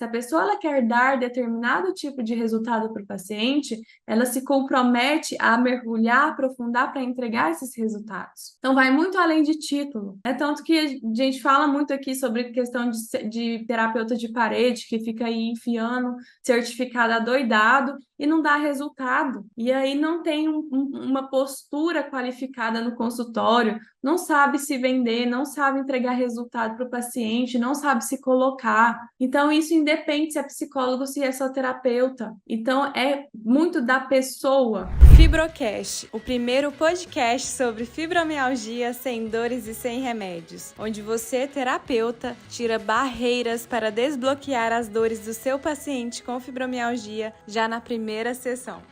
Se a pessoa ela quer dar determinado tipo de resultado para o paciente, ela se compromete a mergulhar, aprofundar para entregar esses resultados. Então, vai muito além de título. É tanto que a gente fala muito aqui sobre questão de terapeuta de parede, que fica aí enfiando certificado adoidado e não dá resultado. E aí não tem uma postura qualificada no consultório, não sabe se vender, não sabe entregar resultado para o paciente, não sabe se colocar. Então, isso independe se é psicólogo, se é só terapeuta. Então, é muito da pessoa. Fibrocast, o primeiro podcast sobre fibromialgia sem dores e sem remédios, onde você, terapeuta, tira barreiras para desbloquear as dores do seu paciente com fibromialgia já na primeira sessão.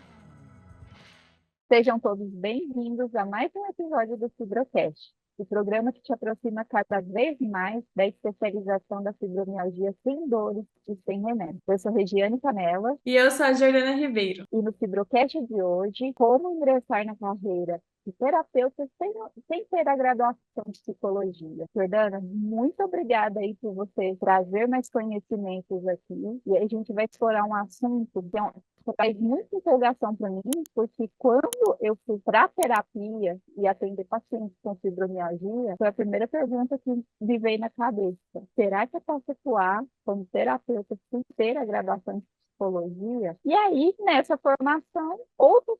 Sejam todos bem-vindos a mais um episódio do Fibrocast, o programa que te aproxima cada vez mais da especialização da fibromialgia sem dores e sem remédio. Eu sou Regiane Canella. E eu sou a Jordana Ribeiro. E no Fibrocast de hoje, como ingressar na carreira de terapeuta sem ter a graduação de psicologia. Jordana, muito obrigada aí por você trazer mais conhecimentos aqui. E a gente vai explorar um assunto que faz muita empolgação para mim, porque quando eu fui para a terapia e atender pacientes com fibromialgia, foi a primeira pergunta que me veio na cabeça. Será que eu posso atuar como terapeuta sem ter a graduação de psicologia? E aí, nessa formação, outros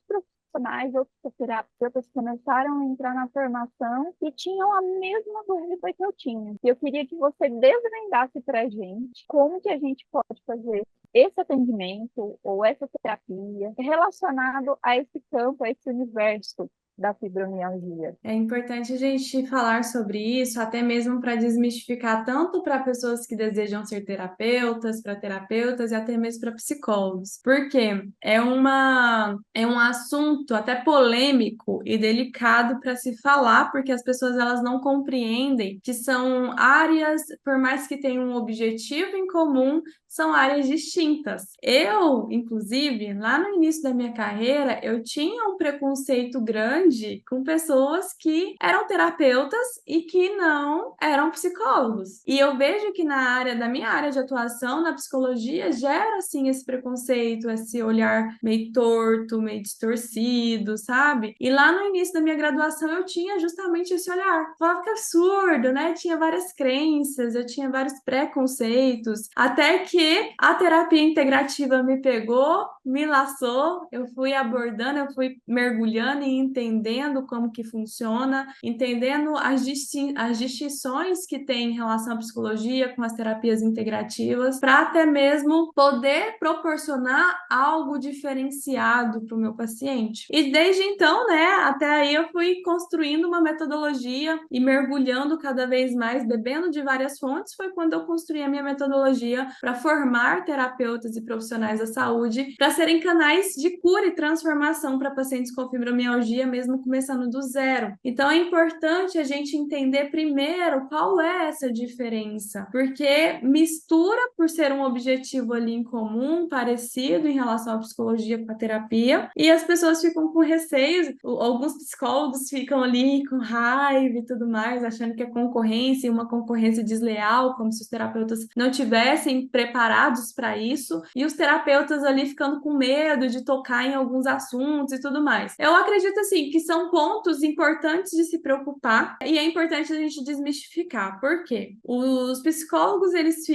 terapeutas começaram a entrar na formação e tinham a mesma dúvida que eu tinha. E eu queria que você desvendasse para a gente como que a gente pode fazer esse atendimento ou essa terapia relacionado a esse campo, a esse universo da fibromialgia. É importante a gente falar sobre isso, até mesmo para desmistificar tanto para pessoas que desejam ser terapeutas, para terapeutas e até mesmo para psicólogos. Porque é um assunto até polêmico e delicado para se falar, porque as pessoas elas não compreendem que são áreas, por mais que tenham um objetivo em comum, são áreas distintas. Eu, inclusive, lá no início da minha carreira, eu tinha um preconceito grande com pessoas que eram terapeutas e que não eram psicólogos. E eu vejo que da minha área de atuação, na psicologia, gera, assim, esse preconceito, esse olhar meio torto, meio distorcido, sabe? E lá no início da minha graduação, eu tinha justamente esse olhar. Falava que absurdo, né? Tinha várias crenças, eu tinha vários preconceitos, até que a terapia integrativa me pegou, me laçou, eu fui abordando, eu fui mergulhando e entendendo como que funciona, entendendo as distinções que tem em relação à psicologia com as terapias integrativas, para até mesmo poder proporcionar algo diferenciado para o meu paciente. E desde então, né, até aí eu fui construindo uma metodologia e mergulhando cada vez mais, bebendo de várias fontes, foi quando eu construí a minha metodologia para formar terapeutas e profissionais da saúde para serem canais de cura e transformação para pacientes com fibromialgia, mesmo começando do zero. Então, é importante a gente entender primeiro qual é essa diferença, porque mistura por ser um objetivo ali em comum, parecido em relação à psicologia com a terapia, e as pessoas ficam com receios, alguns psicólogos ficam ali com raiva e tudo mais, achando que é concorrência e uma concorrência desleal, como se os terapeutas não tivessem preparados para isso, e os terapeutas ali ficando com medo de tocar em alguns assuntos e tudo mais. Eu acredito, assim, que são pontos importantes de se preocupar e é importante a gente desmistificar. Por quê? Muitos psicólogos, eles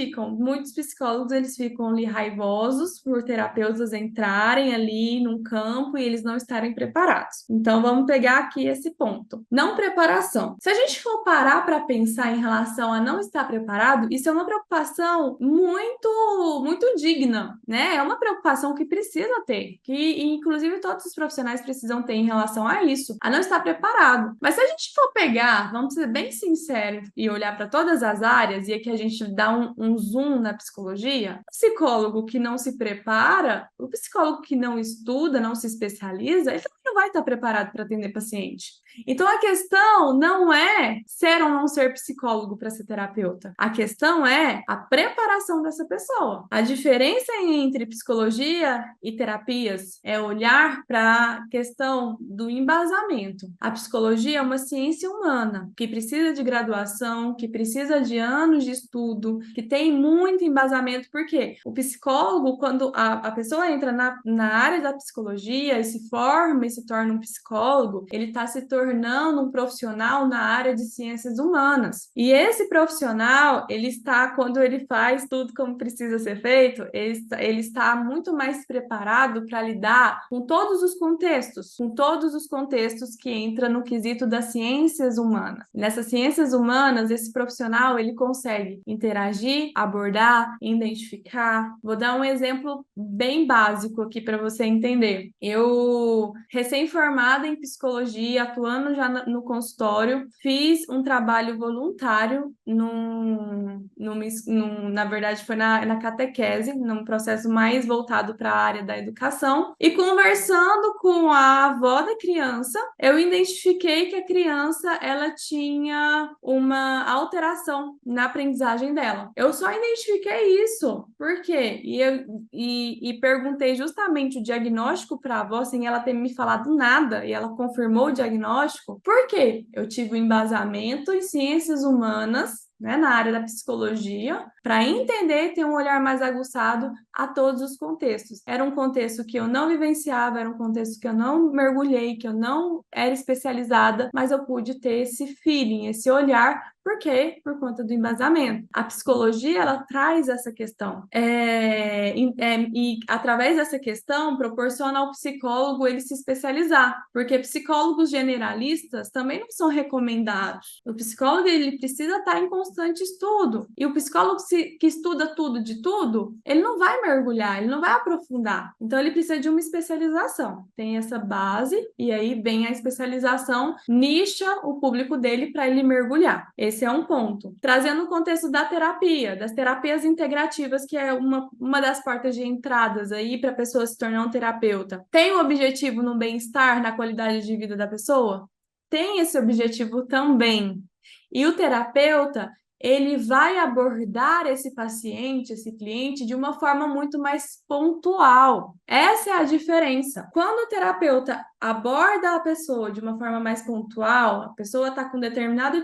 ficam ali raivosos por terapeutas entrarem ali num campo e eles não estarem preparados. Então, vamos pegar aqui esse ponto. Não preparação. Se a gente for parar para pensar em relação a não estar preparado, isso é uma preocupação muito digna, né? É uma preocupação que precisa ter, que inclusive todos os profissionais precisam ter em relação a isso, a não estar preparado. Mas se a gente for pegar, vamos ser bem sinceros e olhar para todas as áreas, e aqui a gente dá um zoom na psicologia, o psicólogo que não se prepara, o psicólogo que não estuda, não se especializa, ele não vai estar preparado para atender paciente. Então, a questão não é ser ou não ser psicólogo para ser terapeuta. A questão é a preparação dessa pessoa. A diferença entre psicologia e terapias é olhar para a questão do embasamento. A psicologia é uma ciência humana que precisa de graduação, que precisa de anos de estudo, que tem muito embasamento, porque o psicólogo, quando a pessoa entra na área da psicologia e se forma e se torna um psicólogo, ele está se tornando um profissional na área de ciências humanas. E esse profissional, quando ele faz tudo como precisa ser feito, ele está muito mais preparado para lidar com todos os contextos que entram no quesito das ciências humanas. Nessas ciências humanas, esse profissional, ele consegue interagir, abordar, identificar. Vou dar um exemplo bem básico aqui para você entender. Eu, recém-formada em psicologia, atuando já no consultório, fiz um trabalho voluntário na verdade foi na catequese, num processo mais voltado para a área da educação, e conversando com a avó da criança, eu identifiquei que a criança ela tinha uma alteração na aprendizagem dela. Eu só identifiquei isso. Por quê? E perguntei justamente o diagnóstico para a avó, sem ela ter me falado nada, e ela confirmou o diagnóstico. Por quê? Eu tive um embasamento em ciências humanas, né, na área da psicologia, para entender e ter um olhar mais aguçado a todos os contextos. Era um contexto que eu não vivenciava, era um contexto que eu não mergulhei, que eu não era especializada, mas eu pude ter esse feeling, esse olhar. Por quê? Por conta do embasamento. A psicologia, ela traz essa questão. E através dessa questão, proporciona ao psicólogo ele se especializar. Porque psicólogos generalistas também não são recomendados. O psicólogo, ele precisa estar em constante estudo. E o psicólogo que estuda tudo de tudo, ele não vai mergulhar, ele não vai aprofundar. Então, ele precisa de uma especialização. Tem essa base, e aí vem a especialização, nicha o público dele para ele mergulhar. Esse é um ponto. Trazendo o contexto da terapia, das terapias integrativas, que é uma das portas de entradas aí para a pessoa se tornar um terapeuta. Tem o objetivo no bem-estar, na qualidade de vida da pessoa? Tem esse objetivo também. E o terapeuta, ele vai abordar esse paciente, esse cliente, de uma forma muito mais pontual. Essa é a diferença. Quando o terapeuta aborda a pessoa de uma forma mais pontual, a pessoa está com determinado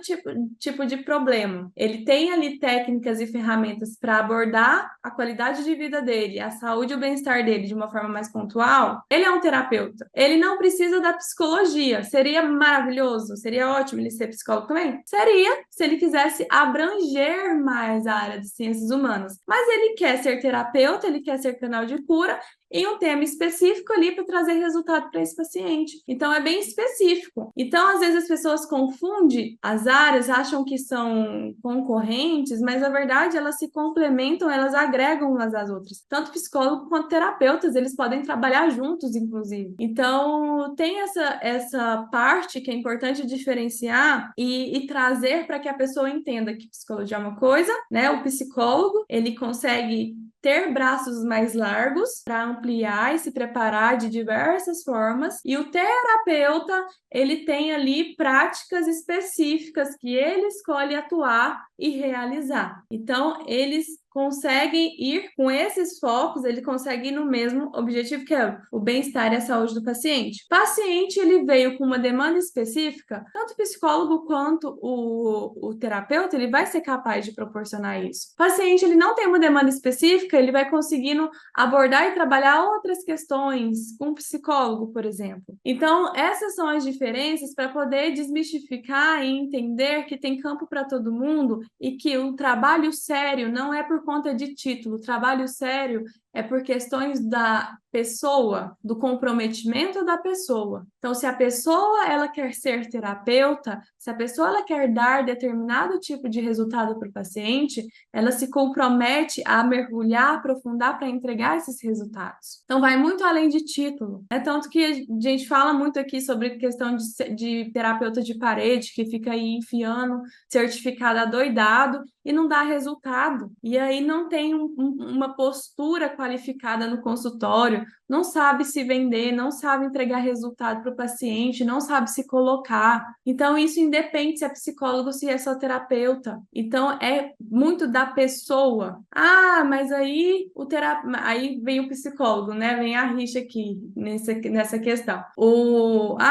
tipo de problema. Ele tem ali técnicas e ferramentas para abordar a qualidade de vida dele, a saúde e o bem-estar dele de uma forma mais pontual. Ele é um terapeuta. Ele não precisa da psicologia. Seria maravilhoso, seria ótimo ele ser psicólogo também? Seria, se ele quisesse abranger mais a área de ciências humanas. Mas ele quer ser terapeuta, ele quer ser canal de cura em um tema específico ali para trazer resultado para esse paciente. Então, é bem específico. Então, às vezes as pessoas confundem as áreas, acham que são concorrentes, mas na verdade elas se complementam, elas agregam umas às outras. Tanto psicólogo quanto terapeutas, eles podem trabalhar juntos, inclusive. Então, tem essa parte que é importante diferenciar e trazer para que a pessoa entenda que psicologia é uma coisa, né? O psicólogo, ele consegue ter braços mais largos para ampliar e se preparar de diversas formas, e o terapeuta, ele tem ali práticas específicas que ele escolhe atuar e realizar. Então, eles conseguem ir com esses focos, ele consegue ir no mesmo objetivo, que é o bem-estar e a saúde do paciente. O paciente, ele veio com uma demanda específica, tanto o psicólogo quanto o terapeuta, ele vai ser capaz de proporcionar isso. O paciente, ele não tem uma demanda específica, ele vai conseguindo abordar e trabalhar outras questões com o psicólogo, por exemplo. Então, essas são as diferenças para poder desmistificar e entender que tem campo para todo mundo e que o trabalho sério não é por conta de título, o trabalho sério é por questões da pessoa, do comprometimento da pessoa. Então, se a pessoa ela quer ser terapeuta, se a pessoa ela quer dar determinado tipo de resultado para o paciente, ela se compromete a mergulhar, aprofundar para entregar esses resultados. Então, vai muito além de título. É tanto que a gente fala muito aqui sobre questão de terapeuta de parede, que fica aí enfiando certificado adoidado e não dá resultado. E aí não tem uma postura qualificada no consultório, não sabe se vender, não sabe entregar resultado para o paciente, não sabe se colocar. Então, isso independe se é psicólogo, se é só terapeuta. Então, é muito da pessoa. Ah, mas aí aí vem o psicólogo, né? Vem a rixa aqui nessa questão.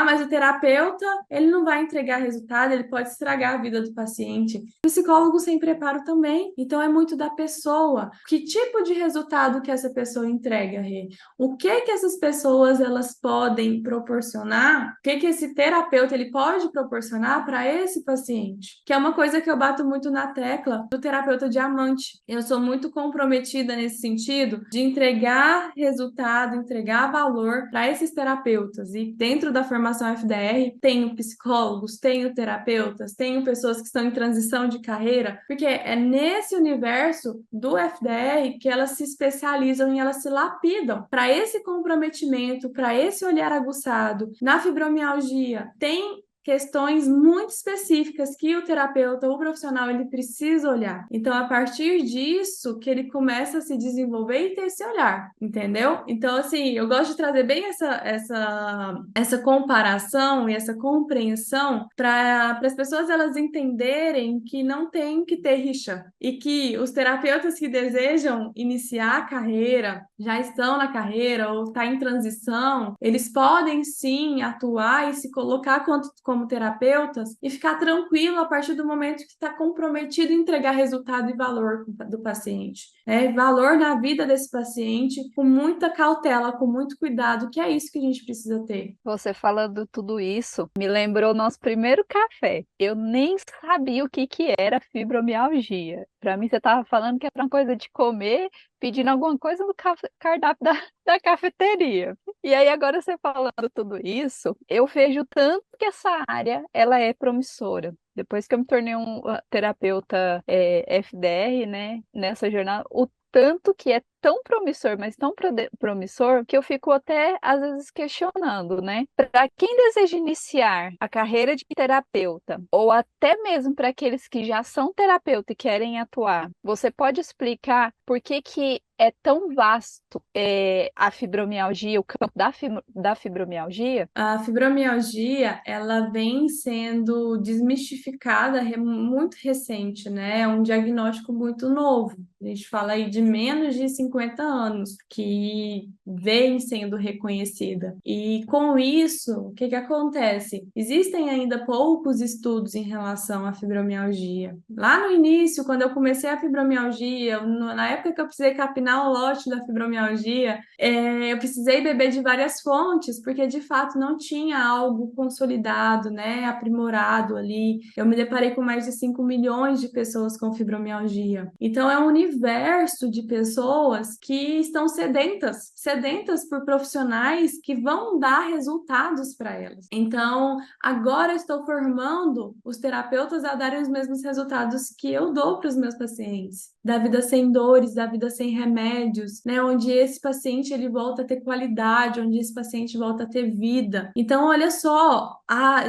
Mas o terapeuta, ele não vai entregar resultado, ele pode estragar a vida do paciente. O psicólogo sem preparo também. Então, é muito da pessoa. Que tipo de resultado que essa pessoa entrega, Rê? O que essas pessoas elas podem proporcionar? O que esse terapeuta ele pode proporcionar para esse paciente? Que é uma coisa que eu bato muito na tecla do terapeuta diamante. Eu sou muito comprometida nesse sentido de entregar resultado, entregar valor para esses terapeutas. E dentro da formação FDR, tenho psicólogos, tenho terapeutas, tenho pessoas que estão em transição de carreira, porque é nesse universo do FDR que elas se especializam e elas se lapidam para esse comprometimento, para esse olhar aguçado. Na fibromialgia, tem questões muito específicas que o terapeuta, o profissional, ele precisa olhar. Então, a partir disso, que ele começa a se desenvolver e ter esse olhar, entendeu? Então, assim, eu gosto de trazer bem essa comparação e essa compreensão para as pessoas elas entenderem que não tem que ter rixa e que os terapeutas que desejam iniciar a carreira, já estão na carreira ou estão em transição, eles podem sim atuar e se colocar como terapeutas e ficar tranquilo a partir do momento que está comprometido em entregar resultado e valor do paciente. Valor na vida desse paciente com muita cautela, com muito cuidado, que é isso que a gente precisa ter. Você falando tudo isso me lembrou nosso primeiro café. Eu nem sabia o que era fibromialgia. Para mim, você estava falando que era uma coisa de comer, pedindo alguma coisa no cardápio da cafeteria. E aí, agora você falando tudo isso, eu vejo tanto que essa área ela é promissora. Depois que eu me tornei um terapeuta FDR, né, nessa jornada, o tanto que é tão promissor, mas tão promissor, que eu fico até, às vezes, questionando, né? Para quem deseja iniciar a carreira de terapeuta, ou até mesmo para aqueles que já são terapeuta e querem atuar, você pode explicar por que é tão vasto a fibromialgia, o campo da fibromialgia? A fibromialgia, ela vem sendo desmistificada muito recente, né? É um diagnóstico muito novo. A gente fala aí de menos de 50 anos que vem sendo reconhecida. E com isso, o que acontece? Existem ainda poucos estudos em relação à fibromialgia. Lá no início, quando eu comecei a fibromialgia, na época que eu precisei capinar o lote da fibromialgia, eu precisei beber de várias fontes, porque de fato não tinha algo consolidado, né, aprimorado ali. Eu me deparei com mais de 5 milhões de pessoas com fibromialgia. Então é um universo de pessoas que estão sedentas por profissionais que vão dar resultados para elas. Então, agora eu estou formando os terapeutas a darem os mesmos resultados que eu dou para os meus pacientes, da vida sem dores, da vida sem remédios, né, onde esse paciente ele volta a ter qualidade, onde esse paciente volta a ter vida. Então, olha só, a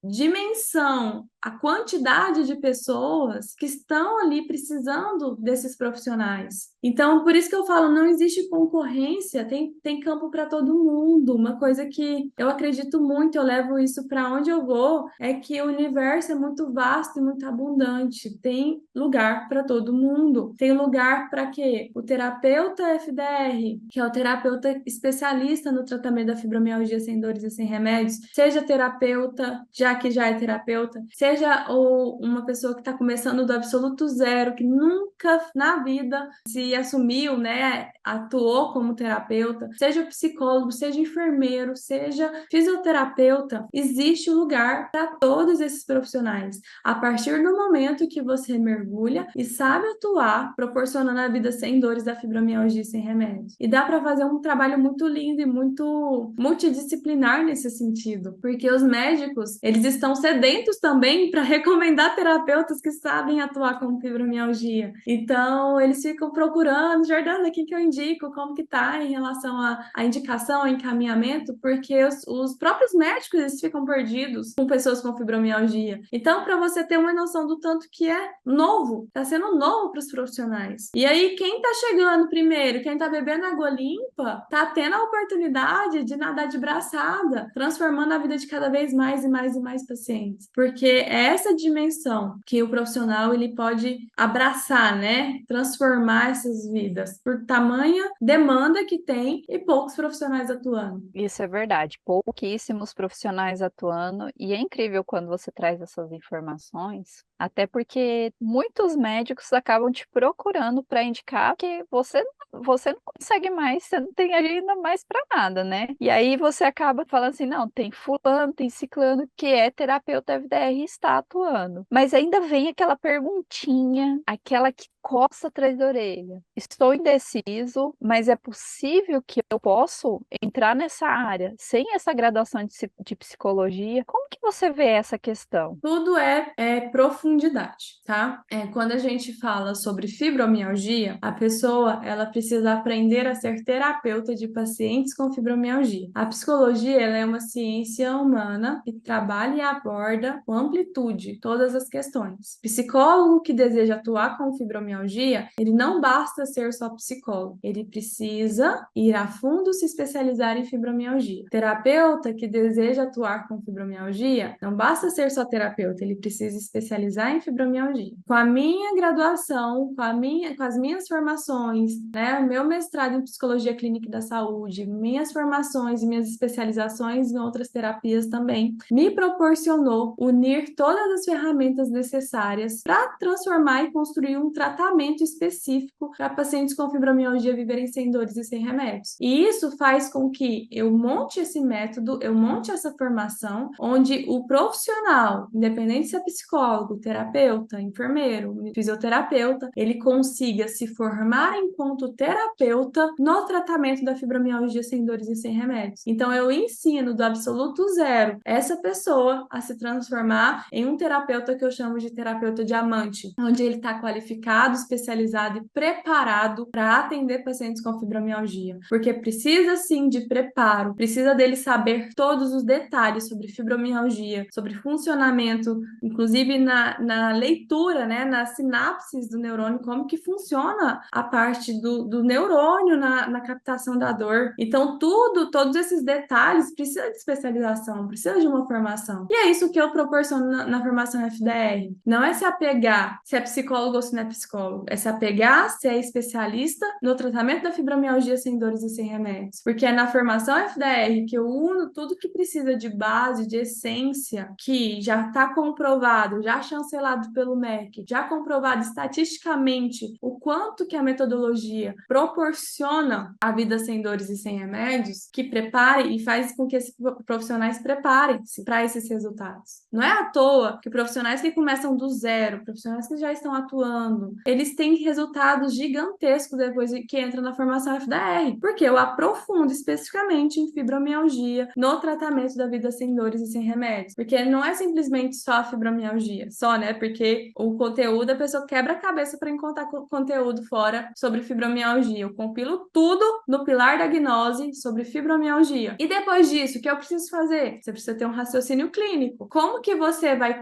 dimensão, a quantidade de pessoas que estão ali precisando desses profissionais. Então, por isso que eu falo, não existe concorrência, tem campo para todo mundo. Uma coisa que eu acredito muito, eu levo isso para onde eu vou, é que o universo é muito vasto e muito abundante. Tem lugar para todo mundo. Tem lugar para quê? O terapeuta FDR, que é o terapeuta especialista no tratamento da fibromialgia sem dores e sem remédios, seja terapeuta, já que já é terapeuta, seja uma pessoa que está começando do absoluto zero, que nunca na vida se assumiu, né, atuou como terapeuta, seja psicólogo, seja enfermeiro, seja fisioterapeuta, existe lugar para todos esses profissionais. A partir do momento que você mergulha e sabe atuar, proporcionando a vida sem dores da fibromialgia sem remédio. E dá para fazer um trabalho muito lindo e muito multidisciplinar nesse sentido, porque os médicos, eles eles estão sedentos também para recomendar terapeutas que sabem atuar com fibromialgia. Então, eles ficam procurando, Jordana, o que eu indico? Como que tá em relação à indicação, ao encaminhamento? Porque os próprios médicos, eles ficam perdidos com pessoas com fibromialgia. Então, para você ter uma noção do tanto que é novo, tá sendo novo para os profissionais. E aí, quem tá chegando primeiro, quem tá bebendo água limpa, tá tendo a oportunidade de nadar de braçada, transformando a vida de cada vez mais e mais e mais pacientes. Porque é essa dimensão que o profissional ele pode abraçar, né? Transformar essas vidas por tamanha demanda que tem e poucos profissionais atuando. Isso é verdade, pouquíssimos profissionais atuando, e é incrível quando você traz essas informações, até porque muitos médicos acabam te procurando para indicar que você não consegue mais, você não tem agenda mais para nada, né? E aí você acaba falando assim, não, tem fulano, tem ciclano que é terapeuta FDR e está atuando. Mas ainda vem aquela perguntinha, aquela que coça atrás da orelha. Estou indeciso, mas é possível que eu possa entrar nessa área sem essa graduação de psicologia? Como que você vê essa questão? Tudo é profundidade, tá? Quando a gente fala sobre fibromialgia, a pessoa ela precisa aprender a ser terapeuta de pacientes com fibromialgia. A psicologia ela é uma ciência humana que trabalha e aborda com amplitude todas as questões. Psicólogo que deseja atuar com fibromialgia, ele não basta ser só psicólogo, ele precisa ir a fundo se especializar em fibromialgia. Terapeuta que deseja atuar com fibromialgia, não basta ser só terapeuta, ele precisa especializar em fibromialgia. Com a minha graduação, com as minhas formações, né, o meu mestrado em psicologia clínica e da saúde, minhas formações e minhas especializações em outras terapias também, me proporcionou unir todas as ferramentas necessárias para transformar e construir um tratamento específico para pacientes com fibromialgia viverem sem dores e sem remédios. E isso faz com que eu monte esse método, eu monte essa formação, onde o profissional, independente se é psicólogo, terapeuta, enfermeiro, fisioterapeuta, ele consiga se formar enquanto terapeuta no tratamento da fibromialgia sem dores e sem remédios. Então, eu ensino do absoluto zero essa pessoa a se transformar em um terapeuta que eu chamo de terapeuta diamante, onde ele está qualificado, especializado e preparado para atender pacientes com fibromialgia. Porque precisa sim de preparo, precisa dele saber todos os detalhes sobre fibromialgia, sobre funcionamento, inclusive na leitura, né, nas sinapses do neurônio, como que funciona a parte do neurônio na captação da dor. Então, todos esses detalhes precisa de especialização, precisa de uma formação. E é isso que eu proporciono na formação FDR. Não é se apegar se é psicólogo ou se não é psicólogo, é se apegar se é especialista no tratamento da fibromialgia sem dores e sem remédios. Porque é na formação FDR que eu uno tudo que precisa de base, de essência, que já está comprovado, já chancelado pelo MEC, já comprovado estatisticamente o quanto que a metodologia proporciona a vida sem dores e sem remédios, que prepare e faz com que esses profissionais preparem-se para esses resultados. Não é à toa que profissionais que começam do zero, profissionais que já estão atuando, eles têm resultados gigantescos depois que entram na formação FDR, porque eu aprofundo especificamente em fibromialgia no tratamento da vida sem dores e sem remédios, porque não é simplesmente só a fibromialgia, só, né, porque o conteúdo, a pessoa quebra a cabeça para encontrar conteúdo fora sobre fibromialgia. Eu compilo tudo no pilar da gnose sobre fibromialgia. E depois disso, o que eu preciso fazer? Você precisa ter um raciocínio clínico. Como que você vai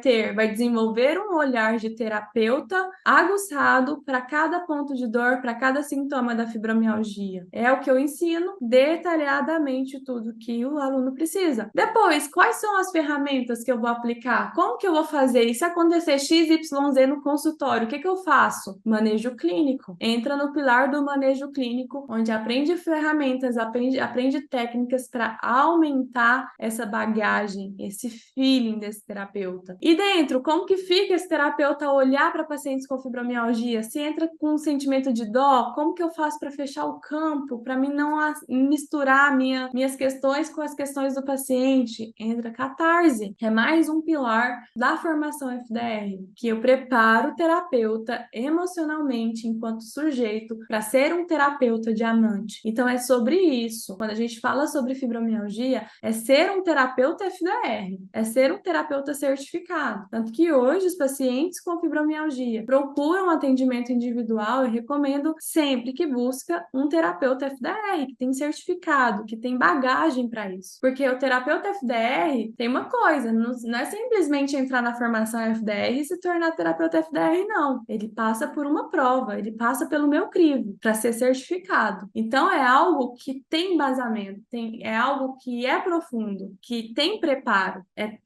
desenvolver um olhar de terapeuta aguçado para cada ponto de dor, para cada sintoma da fibromialgia? É o que eu ensino detalhadamente tudo que o aluno precisa. Depois, quais são as ferramentas que eu vou aplicar? Como que eu vou fazer? E se acontecer XYZ no consultório, o que eu faço? Manejo clínico. Entra no pilar do manejo clínico, onde aprende ferramentas, aprende técnicas para aumentar essa bagagem, esse feeling desse terapeuta. E dentro, como que fica esse terapeuta a olhar para pacientes com fibromialgia fibromialgia, se entra com um sentimento de dó, como que eu faço para fechar o campo, para mim não misturar minhas questões com as questões do paciente? Entra catarse, que é mais um pilar da formação FDR, que eu preparo o terapeuta emocionalmente enquanto sujeito para ser um terapeuta diamante. Então é sobre isso. Quando a gente fala sobre fibromialgia, é ser um terapeuta FDR, é ser um terapeuta certificado. Tanto que hoje os pacientes com fibromialgia procuram atendimento individual. Eu recomendo sempre que busca um terapeuta FDR, que tem certificado, que tem bagagem para isso. Porque o terapeuta FDR tem uma coisa, não é simplesmente entrar na formação FDR e se tornar terapeuta FDR, não. Ele passa por uma prova, ele passa pelo meu crivo para ser certificado. Então é algo que tem embasamento, é algo que é profundo, que tem preparo. É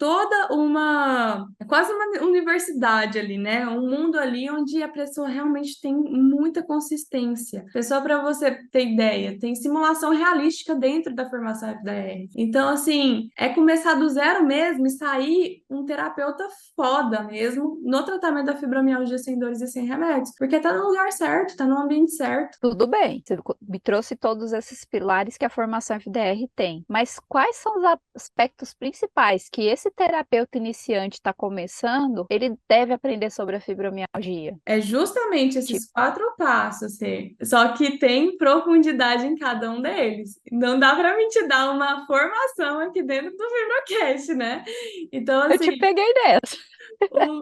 quase uma universidade ali, né? Um mundo ali onde a pessoa realmente tem muita consistência. Pessoa, para você ter ideia, tem simulação realística dentro da formação FDR. Então, assim, é começar do zero mesmo e sair um terapeuta foda mesmo no tratamento da fibromialgia sem dores e sem remédios, porque tá no lugar certo, tá no ambiente certo. Tudo bem, você me trouxe todos esses pilares que a formação FDR tem, mas quais são os aspectos principais que esse terapeuta iniciante está começando, ele deve aprender sobre a fibromialgia? É justamente esses 4 passos, Fê. Só que tem profundidade em cada um deles. Não dá para mim te dar uma formação aqui dentro do Fibrocast, né? Então, Eu te assim, peguei nessa.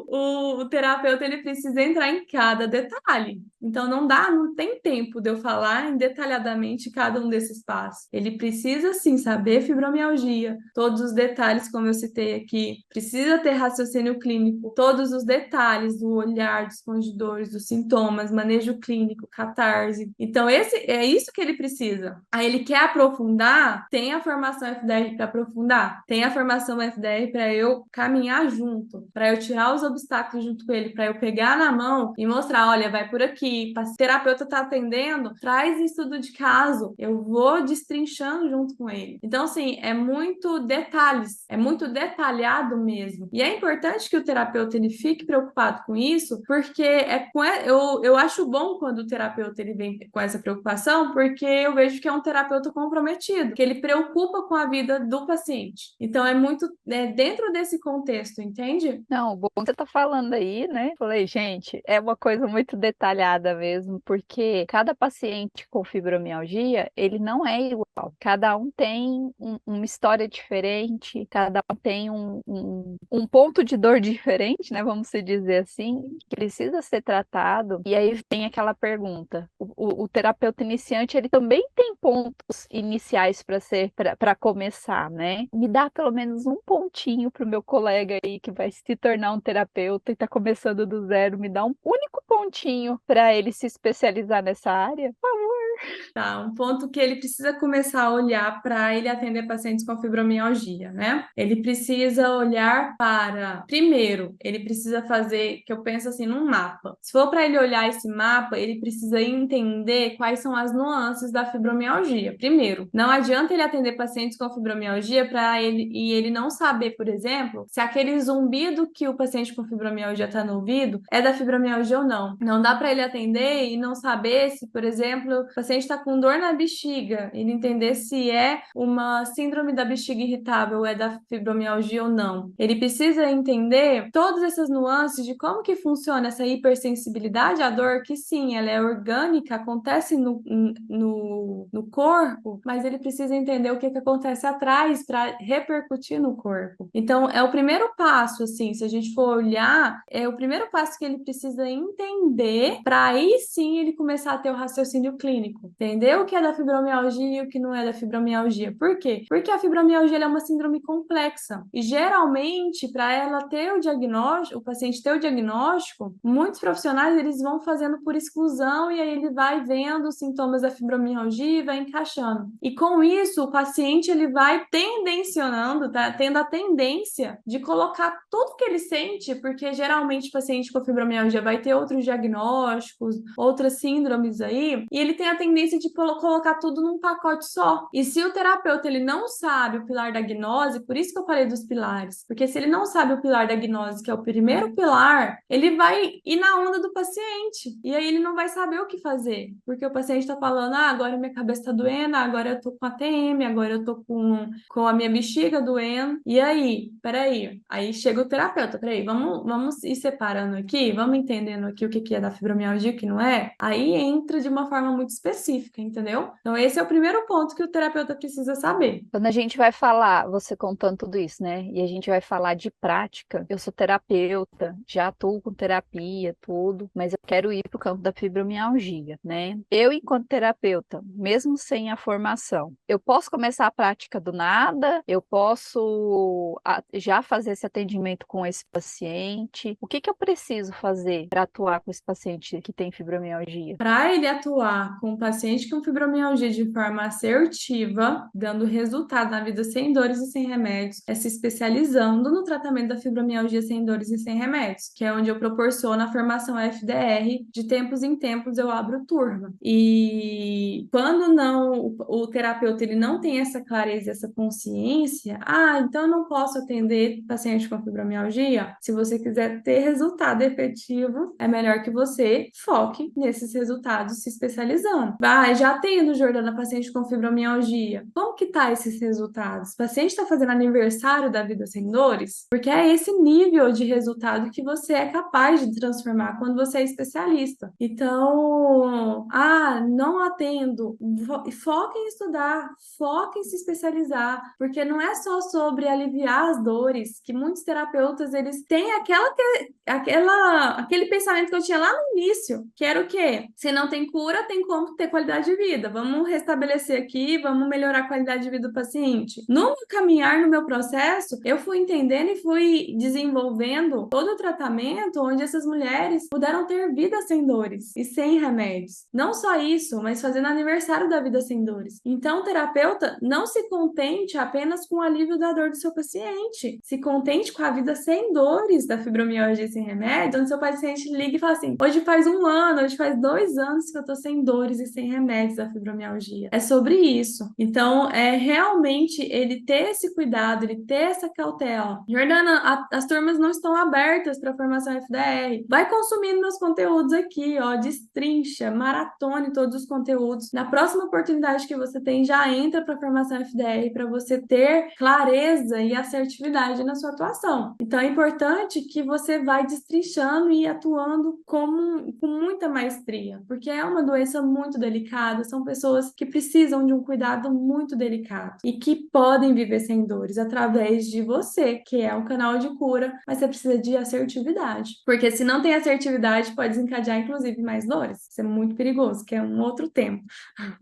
o terapeuta ele precisa entrar em cada detalhe. Então não tem tempo de eu falar detalhadamente cada um desses passos. Ele precisa sim saber fibromialgia, todos os detalhes, como eu citei aqui, precisa ter raciocínio clínico, todos os detalhes do olhar, dos condutores, dos sintomas, manejo clínico, catarse. Então é isso que ele precisa. Aí ele quer aprofundar, tem a formação FDR para aprofundar, tem a formação FDR para eu caminhar junto, para eu tirar os obstáculos junto com ele, para eu pegar na mão e mostrar, olha, vai por aqui. O terapeuta está atendendo, traz estudo de caso, eu vou destrinchando junto com ele. Então, assim, é muito detalhes, é muito detalhado mesmo. E é importante que o terapeuta ele fique preocupado com isso, porque eu acho bom quando o terapeuta ele vem com essa preocupação, porque eu vejo que é um terapeuta comprometido, que ele preocupa com a vida do paciente. Então, é muito dentro desse contexto, entende? Não, bom que você tá falando aí, né? Falei, gente, é uma coisa muito detalhada mesmo, porque cada paciente com fibromialgia, ele não é igual. Cada um tem uma história diferente, cada um tem um ponto de dor diferente, né? Vamos se dizer assim, que precisa ser tratado. E aí vem aquela pergunta: o terapeuta iniciante, ele também tem pontos iniciais para começar, né? Me dá pelo menos um pontinho para o meu colega aí que vai se tornar um terapeuta e está começando do zero, me dá um único pontinho para ele se especializar nessa área, por favor. Tá, um ponto que ele precisa começar a olhar para ele atender pacientes com fibromialgia, né? Ele precisa olhar para, primeiro, ele precisa fazer, que eu penso assim, num mapa. Se for para ele olhar esse mapa, ele precisa entender quais são as nuances da fibromialgia. Primeiro, não adianta ele atender pacientes com fibromialgia e ele não saber, por exemplo, se aquele zumbido que o paciente com fibromialgia está no ouvido é da fibromialgia ou não. Não dá para ele atender e não saber se, por exemplo, o paciente está com dor na bexiga, ele entender se é uma síndrome da bexiga irritável ou é da fibromialgia ou não. Ele precisa entender todas essas nuances de como que funciona essa hipersensibilidade à dor, que sim, ela é orgânica, acontece no corpo, mas ele precisa entender o que acontece atrás para repercutir no corpo. Então, é o primeiro passo, assim, se a gente for olhar, é o primeiro passo que ele precisa entender para aí sim ele começar a ter o raciocínio clínico. Entender o que é da fibromialgia e o que não é da fibromialgia. Por quê? Porque a fibromialgia é uma síndrome complexa. E geralmente, para ela ter o diagnóstico, o paciente ter o diagnóstico, muitos profissionais eles vão fazendo por exclusão e aí ele vai vendo os sintomas da fibromialgia e vai encaixando. E com isso, o paciente ele vai tendencionando, tá? Tendo a tendência de colocar tudo que ele sente, porque geralmente o paciente com fibromialgia vai ter outros diagnósticos, outras síndromes aí, e ele tem a tendência de colocar tudo num pacote só. E se o terapeuta ele não sabe o pilar da gnose, por isso que eu falei dos pilares, porque se ele não sabe o pilar da gnose, que é o primeiro pilar, ele vai ir na onda do paciente. E aí ele não vai saber o que fazer, porque o paciente está falando: ah, agora minha cabeça está doendo, agora eu tô com ATM, agora eu tô com a minha bexiga doendo. E aí, peraí. Aí chega o terapeuta, peraí, vamos ir separando aqui, vamos entendendo aqui o que é da fibromialgia e o que não é. Aí entra de uma forma muito específica, entendeu? Então, esse é o primeiro ponto que o terapeuta precisa saber. Quando a gente vai falar, você contando tudo isso, né? E a gente vai falar de prática, eu sou terapeuta, já atuo com terapia, tudo, mas eu quero ir para o campo da fibromialgia, né? Eu, enquanto terapeuta, mesmo sem a formação, eu posso começar a prática do nada, eu posso já fazer esse atendimento com esse paciente. O que eu preciso fazer para atuar com esse paciente que tem fibromialgia? Para ele atuar com o paciente com fibromialgia de forma assertiva, dando resultado na vida sem dores e sem remédios, é se especializando no tratamento da fibromialgia sem dores e sem remédios, que é onde eu proporciono a formação FDR. De tempos em tempos eu abro turma. E quando não o terapeuta ele não tem essa clareza, essa consciência, então eu não posso atender paciente com fibromialgia. Se você quiser ter resultado efetivo, é melhor que você foque nesses resultados se especializando. Já atendo, Jordana, paciente com fibromialgia. Como que tá esses resultados? O paciente está fazendo aniversário da vida sem dores? Porque é esse nível de resultado que você é capaz de transformar quando você é especialista. Então, não atendo. Foque em estudar, foque em se especializar, porque não é só sobre aliviar as dores, que muitos terapeutas, eles têm aquele pensamento que eu tinha lá no início, que era o quê? Se não tem cura, tem como ter qualidade de vida. Vamos restabelecer aqui, vamos melhorar a qualidade de vida do paciente. No meu caminhar, no meu processo, eu fui entendendo e fui desenvolvendo todo o tratamento onde essas mulheres puderam ter vida sem dores e sem remédios. Não só isso, mas fazendo aniversário da vida sem dores. Então, o terapeuta não se contente apenas com o alívio da dor do seu paciente. Se contente com a vida sem dores da fibromialgia sem remédio, onde seu paciente liga e fala assim: hoje faz 1 ano, hoje faz 2 anos que eu tô sem dores e sem remédios da fibromialgia. É sobre isso. Então, é realmente ele ter esse cuidado, ele ter essa cautela. Jordana, as turmas não estão abertas para formação FDR. Vai consumindo meus conteúdos aqui, ó, destrincha, maratone todos os conteúdos. Na próxima oportunidade que você tem, já entra para formação FDR para você ter clareza e assertividade na sua atuação. Então, é importante que você vai destrinchando e atuando com muita maestria, porque é uma doença muito delicada, são pessoas que precisam de um cuidado muito delicado e que podem viver sem dores através de você, que é um canal de cura, mas você precisa de assertividade, porque se não tem assertividade, pode desencadear inclusive mais dores. Isso é muito perigoso, que é um outro tema.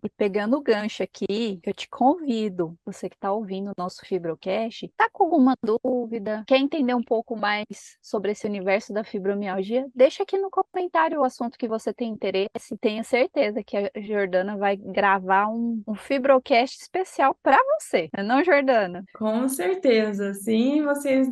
E pegando o gancho aqui, eu te convido, você que está ouvindo o nosso Fibrocast, está com alguma dúvida, quer entender um pouco mais sobre esse universo da fibromialgia, deixa aqui no comentário o assunto que você tem interesse. Tenho certeza que a Jordana vai gravar um Fibrocast especial para você, não é, Jordana? Com certeza, sim, vocês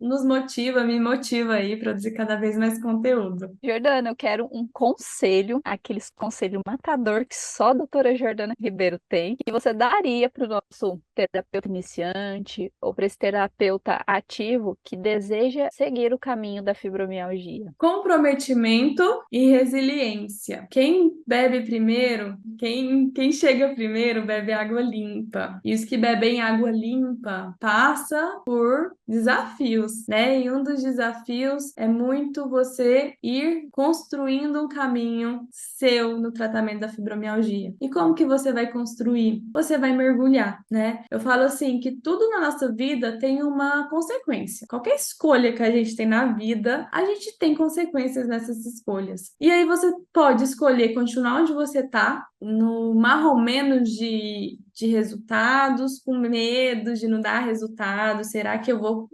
nos motiva, me motiva aí a produzir cada vez mais conteúdo. Jordana, eu quero um conselho, aqueles conselhos matador que só a doutora Jordana Ribeiro tem, que você daria para o nosso terapeuta iniciante ou para esse terapeuta ativo que deseja seguir o caminho da fibromialgia. Comprometimento e resiliência. Quem bebe primeiro, quem chega primeiro, bebe água limpa. E os que bebem água limpa passa por desafios, né? E um dos desafios é muito você ir construindo um caminho seu no tratamento da fibromialgia. E como que você vai construir? Você vai mergulhar, né? Eu falo assim que tudo na nossa vida tem uma consequência. Qualquer escolha que a gente tem na vida, a gente tem consequências nessas escolhas. E aí você pode escolher continuar onde você tá, no mais ou menos de resultados, com medo de não dar resultado. Será que eu vou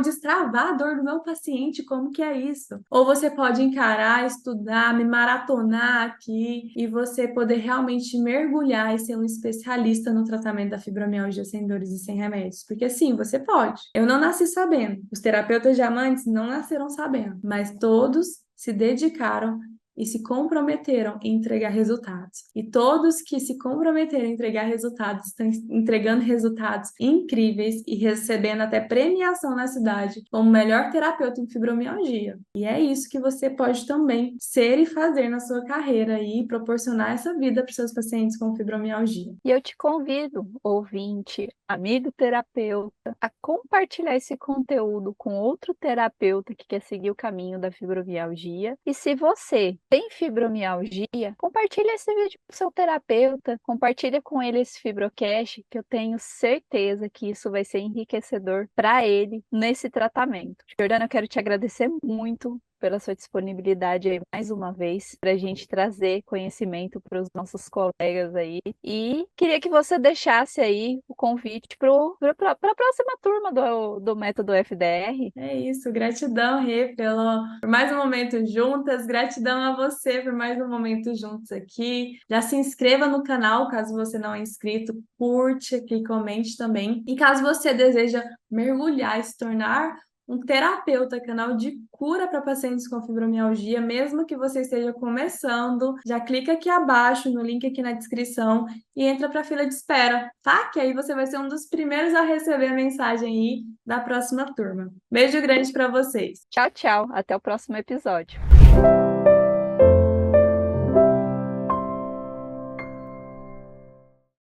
destravar a dor do meu paciente? Como que é isso? Ou você pode encarar, estudar, me maratonar aqui e você poder realmente mergulhar e ser um especialista no tratamento da fibromialgia sem dores e sem remédios. Porque sim, você pode. Eu não nasci sabendo. Os terapeutas diamantes não nasceram sabendo, mas todos se dedicaram e se comprometeram em entregar resultados. E todos que se comprometeram em entregar resultados estão entregando resultados incríveis e recebendo até premiação na cidade como melhor terapeuta em fibromialgia. E é isso que você pode também ser e fazer na sua carreira e proporcionar essa vida para os seus pacientes com fibromialgia. E eu te convido, ouvinte, amigo terapeuta, a compartilhar esse conteúdo com outro terapeuta que quer seguir o caminho da fibromialgia. E se você tem fibromialgia, compartilhe esse vídeo com o seu terapeuta, compartilhe com ele esse Fibrocast, que eu tenho certeza que isso vai ser enriquecedor para ele nesse tratamento. Jordana, eu quero te agradecer muito pela sua disponibilidade aí mais uma vez para a gente trazer conhecimento para os nossos colegas aí. E queria que você deixasse aí o convite para a próxima turma do Método FDR. É isso, gratidão, Rê, por mais um momento juntas, gratidão a você por mais um momento juntos aqui. Já se inscreva no canal, caso você não é inscrito, curte aqui, comente também. E caso você deseja mergulhar e se tornar um terapeuta, canal de cura para pacientes com fibromialgia, mesmo que você esteja começando, já clica aqui abaixo, no link aqui na descrição e entra para a fila de espera, tá? Que aí você vai ser um dos primeiros a receber a mensagem aí da próxima turma. Beijo grande para vocês. Tchau, tchau. Até o próximo episódio.